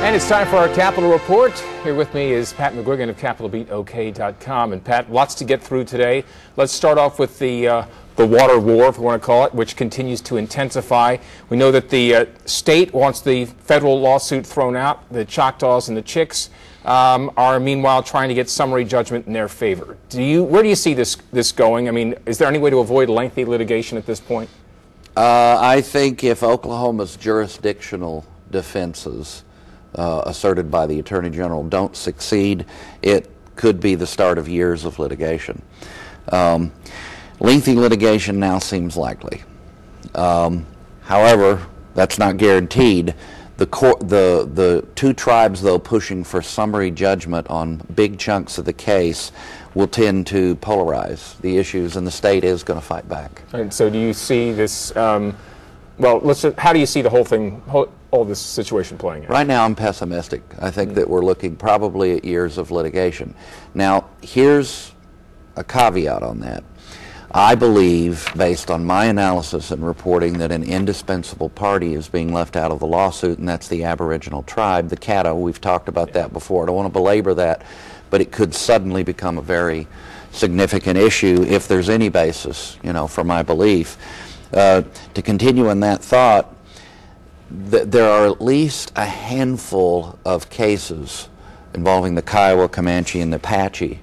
And it's time for our Capitol Report. Here with me is Pat McGuigan of CapitolBeatOK.com. And Pat, lots to get through today. Let's start off with the water war, if we want to call it, which continues to intensify. We know that the state wants the federal lawsuit thrown out. The Choctaws and the Chicks are meanwhile trying to get summary judgment in their favor. Where do you see this going? I mean, is there any way to avoid lengthy litigation at this point? I think if Oklahoma's jurisdictional defenses asserted by the Attorney General don't succeed, it could be the start of years of litigation. Lengthy litigation now seems likely. However, that's not guaranteed. The two tribes, though, pushing for summary judgment on big chunks of the case will tend to polarize the issues, and the state is going to fight back. And so do you see this, how do you see the whole thing, all this situation playing out? Right now I'm pessimistic. I think that we're looking probably at years of litigation. Now, here's a caveat on that. I believe, based on my analysis and reporting, that an indispensable party is being left out of the lawsuit, and that's the Aboriginal tribe, the Caddo. We've talked about that before. I don't want to belabor that, but it could suddenly become a very significant issue if there's any basis, for my belief. To continue in that thought, there are at least a handful of cases involving the Kiowa, Comanche, and the Apache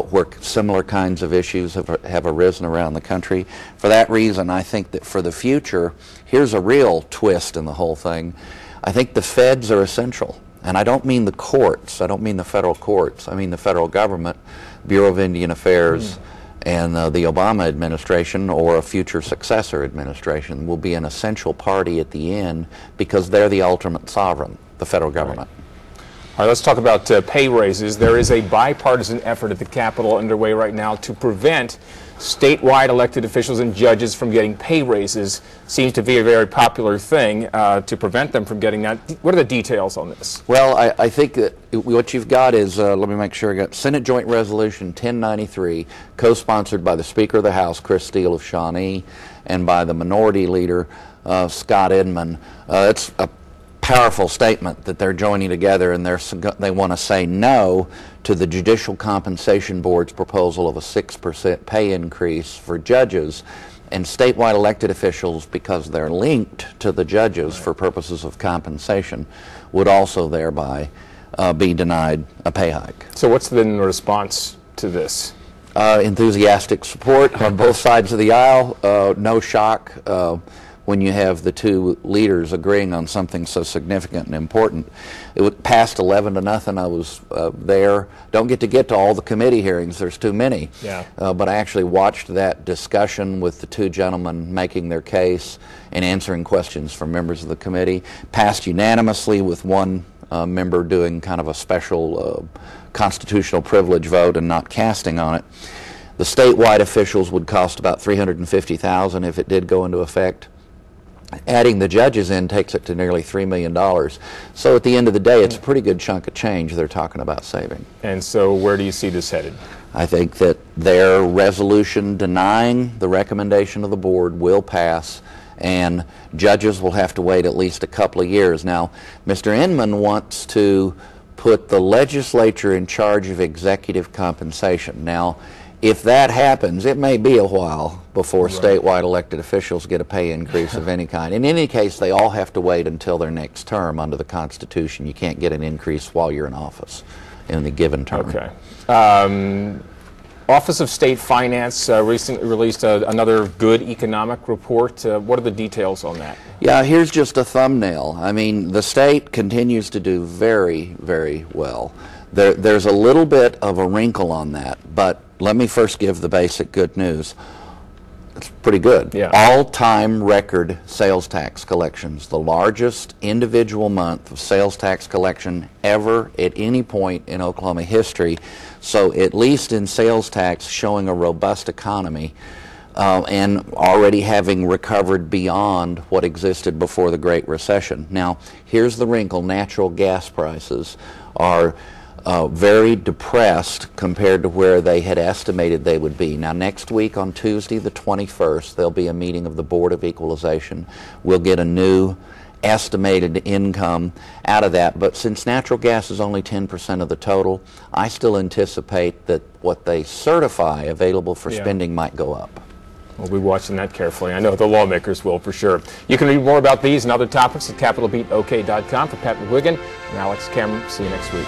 where similar kinds of issues have arisen around the country. For that reason, I think that for the future, here's a real twist in the whole thing. I think the feds are essential. And I don't mean the courts. I don't mean the federal courts. I mean the federal government, Bureau of Indian Affairs, and the Obama administration or a future successor administration will be an essential party at the end because they're the ultimate sovereign, the federal government. Right. All right, let's talk about pay raises. There is a bipartisan effort at the Capitol underway right now to prevent statewide elected officials and judges from getting pay raises. Seems to be a very popular thing to prevent them from getting that. What are the details on this? Well, I think that what you've got is, let me make sure I got Senate Joint Resolution 1093, co-sponsored by the Speaker of the House, Kris Steele of Shawnee, and by the Minority Leader, Scott Inman. It's a powerful statement that they're joining together, and they want to say no to the Judicial Compensation Board's proposal of a 6% pay increase for judges and statewide elected officials, because they're linked to the judges for purposes of compensation, would also thereby be denied a pay hike. So what's been the response to this? Enthusiastic support on both sides of the aisle. No shock when you have the two leaders agreeing on something so significant and important. It was passed 11-0. I was there. Don't get to all the committee hearings. There's too many. Yeah. But I actually watched that discussion with the two gentlemen making their case and answering questions from members of the committee. Passed unanimously with one member doing kind of a special constitutional privilege vote and not casting on it. The statewide officials would cost about $350,000 if it did go into effect. Adding the judges in takes it to nearly $3 million. So at the end of the day, it's a pretty good chunk of change they're talking about saving. And so where do you see this headed? I think that their resolution denying the recommendation of the board will pass, and judges will have to wait at least a couple of years. Now, Mr. Inman wants to put the legislature in charge of executive compensation. Now, if that happens, it may be a while before statewide elected officials get a pay increase of any kind. In any case, they all have to wait until their next term under the Constitution. You can't get an increase while you're in office in the given term. Okay. Office of State Finance recently released another good economic report. What are the details on that? Yeah, here's just a thumbnail. I mean, the state continues to do very, very well. There's a little bit of a wrinkle on that, but let me first give the basic good news. It's pretty good. Yeah. All-time record sales tax collections, the largest individual month of sales tax collection ever at any point in Oklahoma history. So at least in sales tax, showing a robust economy and already having recovered beyond what existed before the Great Recession. Now, here's the wrinkle. Natural gas prices are very depressed compared to where they had estimated they would be. Now, next week on Tuesday the 21st, there'll be a meeting of the Board of Equalization. We'll get a new estimated income out of that. But since natural gas is only 10% of the total, I still anticipate that what they certify available for spending might go up. We'll be watching that carefully. I know the lawmakers will for sure. You can read more about these and other topics at CapitolBeatOK.com. For Pat McGuigan, I'm Alex Cameron. See you next week.